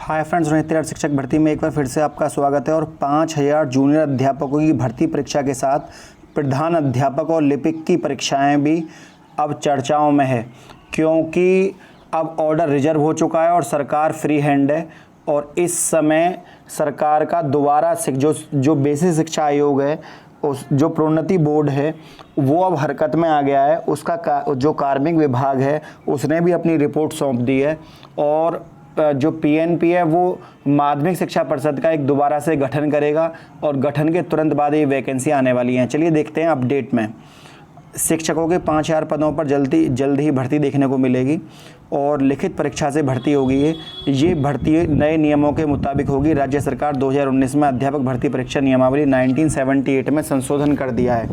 Hi friends, Rohit शिक्षक भर्ती में एक बार फिर से आपका स्वागत है। और 5000 जूनियर अध्यापकों की भर्ती परीक्षा के साथ प्रधान अध्यापक और लिपिक की परीक्षाएं भी अब चर्चाओं में है, क्योंकि अब ऑर्डर रिजर्व हो चुका है और सरकार फ्री हैंड है। और इस समय सरकार का दोबारा जो बेसिक शिक्षा आयोग है, उस जो प्रोन्नति बोर्ड है, वो अब हरकत में आ गया है। उसका जो कार्मिक विभाग है उसने भी अपनी रिपोर्ट सौंप दी है। और जो पीएनपी है वो माध्यमिक शिक्षा परिषद का एक दोबारा से गठन करेगा और गठन के तुरंत बाद ये वैकेंसी आने वाली हैं। चलिए देखते हैं अपडेट में। शिक्षकों के 5000 पदों पर जल्द ही भर्ती देखने को मिलेगी और लिखित परीक्षा से भर्ती होगी। ये भर्ती नए नियमों के मुताबिक होगी। राज्य सरकार 2019 में अध्यापक भर्ती परीक्षा नियमावली 1978 में संशोधन कर दिया है।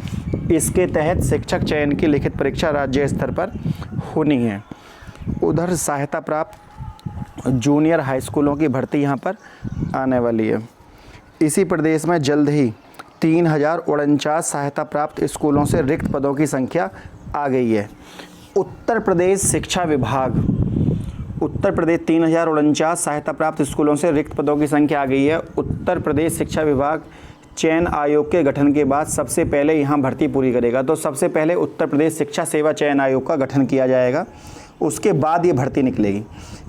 इसके तहत शिक्षक चयन की लिखित परीक्षा राज्य स्तर पर होनी है। उधर सहायता प्राप्त जूनियर हाई स्कूलों की भर्ती यहाँ पर आने वाली है। इसी प्रदेश में जल्द ही 3049 सहायता प्राप्त स्कूलों से रिक्त पदों की संख्या आ गई है। उत्तर प्रदेश शिक्षा विभाग, उत्तर प्रदेश 3049 सहायता प्राप्त स्कूलों से रिक्त पदों की संख्या आ गई है। उत्तर प्रदेश शिक्षा विभाग चयन आयोग के गठन के बाद सबसे पहले यहाँ भर्ती पूरी करेगा। तो सबसे पहले उत्तर प्रदेश शिक्षा सेवा चयन आयोग का गठन किया जाएगा, उसके बाद ये भर्ती निकलेगी।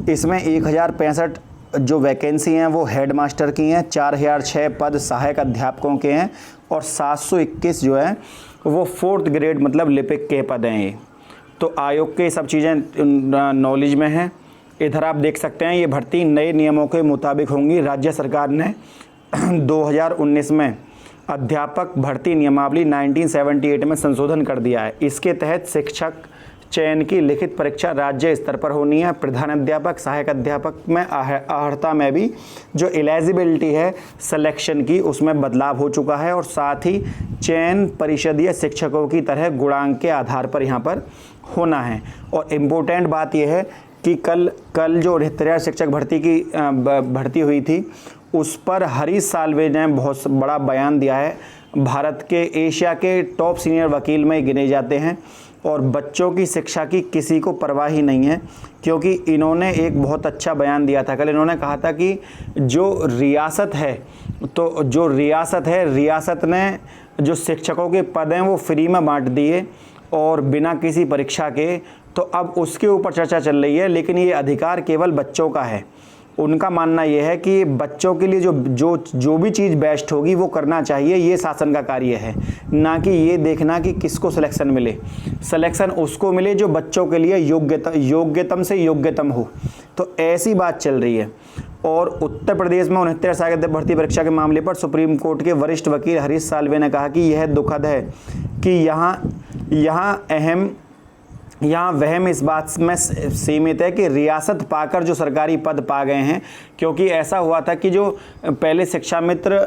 इसमें 1065 जो वैकेंसी हैं वो हेड मास्टर की हैं, 4006 पद सहायक अध्यापकों के हैं और 721 जो है वो 4th ग्रेड मतलब लिपिक के पद हैं। ये तो आयोग के सब चीज़ें नॉलेज में हैं। इधर आप देख सकते हैं ये भर्ती नए नियमों के मुताबिक होंगी। राज्य सरकार ने 2019 में अध्यापक भर्ती नियमावली 1978 में संशोधन कर दिया है। इसके तहत शिक्षक चयन की लिखित परीक्षा राज्य स्तर पर होनी है। प्रधान अध्यापक, सहायक अध्यापक में अर्हता में भी जो एलिजिबिलिटी है सिलेक्शन की, उसमें बदलाव हो चुका है। और साथ ही चयन परिषदीय शिक्षकों की तरह गुणांक के आधार पर यहाँ पर होना है। और इम्पोर्टेंट बात यह है कि कल जो 73 शिक्षक भर्ती हुई थी, उस पर हरीश साल्वे ने बहुत बड़ा बयान दिया है। भारत के एशिया के टॉप सीनियर वकील में गिने जाते हैं और बच्चों की शिक्षा की किसी को परवाह ही नहीं है, क्योंकि इन्होंने एक बहुत अच्छा बयान दिया था। कल इन्होंने कहा था कि जो रियासत है, तो जो रियासत ने जो शिक्षकों के पद हैं वो फ्री में बांट दिए और बिना किसी परीक्षा के। तो अब उसके ऊपर चर्चा चल रही है, लेकिन ये अधिकार केवल बच्चों का है। उनका मानना यह है कि बच्चों के लिए जो भी चीज़ बेस्ट होगी वो करना चाहिए, ये शासन का कार्य है, ना कि ये देखना कि किसको सिलेक्शन मिले। सिलेक्शन उसको मिले जो बच्चों के लिए योग्यतम से योग्यतम हो। तो ऐसी बात चल रही है। और उत्तर प्रदेश में 69 सहायक भर्ती परीक्षा के मामले पर सुप्रीम कोर्ट के वरिष्ठ वकील हरीश साल्वे ने कहा कि यह दुखद है कि यहाँ वहम इस बात में सीमित है कि रियासत पाकर जो सरकारी पद पा गए हैं, क्योंकि ऐसा हुआ था कि जो पहले शिक्षा मित्र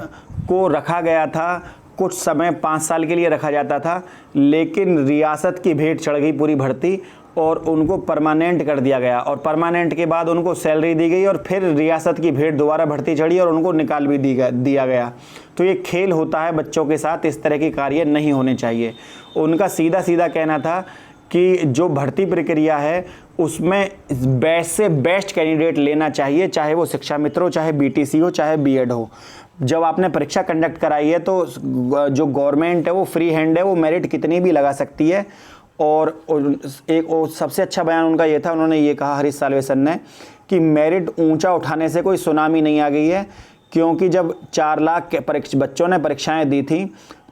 को रखा गया था, कुछ समय 5 साल के लिए रखा जाता था, लेकिन रियासत की भेंट चढ़ गई पूरी भर्ती और उनको परमानेंट कर दिया गया। और परमानेंट के बाद उनको सैलरी दी गई और फिर रियासत की भेंट दोबारा भर्ती चढ़ी और उनको निकाल भी दिया गया। तो ये खेल होता है बच्चों के साथ, इस तरह के कार्य नहीं होने चाहिए। उनका सीधा कहना था कि जो भर्ती प्रक्रिया है उसमें बेस्ट से बेस्ट कैंडिडेट लेना चाहिए, चाहे वो शिक्षा मित्र हो, चाहे बीटीसी हो, चाहे बीएड हो। जब आपने परीक्षा कंडक्ट कराई है तो जो गवर्नमेंट है वो फ्री हैंड है, वो मेरिट कितनी भी लगा सकती है। और सबसे अच्छा बयान उनका ये था, उन्होंने ये कहा हरीश साल्वे सर ने कि मेरिट ऊंचा उठाने से कोई सुनामी नहीं आ गई है, क्योंकि जब 4 लाख बच्चों ने परीक्षाएँ दी थी,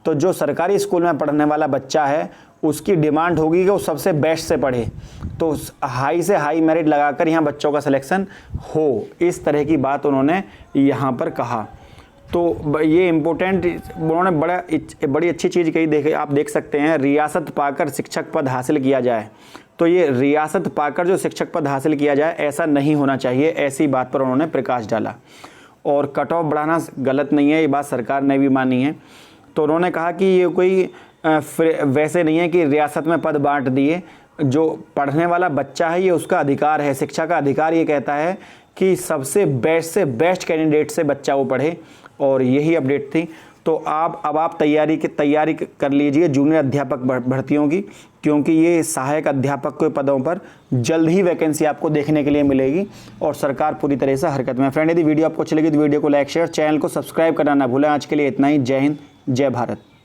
तो जो सरकारी स्कूल में पढ़ने वाला बच्चा है उसकी डिमांड होगी कि वो सबसे बेस्ट से पढ़े, तो हाई से हाई मेरिट लगाकर यहाँ बच्चों का सिलेक्शन हो। इस तरह की बात उन्होंने यहाँ पर कहा। तो ये इम्पोर्टेंट, उन्होंने बड़ी अच्छी चीज़ कही। आप देख सकते हैं, रियासत पाकर शिक्षक पद हासिल किया जाए। तो ये रियासत पाकर जो शिक्षक पद हासिल किया जाए, ऐसा नहीं होना चाहिए। ऐसी बात पर उन्होंने प्रकाश डाला। और कट ऑफ बढ़ाना गलत नहीं है, ये बात सरकार ने भी मानी है। तो उन्होंने कहा कि ये कोई वैसे नहीं है कि रियासत में पद बांट दिए। जो पढ़ने वाला बच्चा है ये उसका अधिकार है, शिक्षा का अधिकार ये कहता है कि सबसे बेस्ट कैंडिडेट से बच्चा वो पढ़े। और यही अपडेट थी। तो अब आप तैयारी कर लीजिए जूनियर अध्यापक भर्तियों की, क्योंकि ये सहायक अध्यापक के पदों पर जल्द ही वैकेंसी आपको देखने के लिए मिलेगी और सरकार पूरी तरह से हरकत में। फ्रेंड, यदि वीडियो आपको अच्छी लगी तो वीडियो को लाइक शेयर, चैनल को सब्सक्राइब करना ना भूलें। आज के लिए इतना ही। जय हिंद, जय भारत।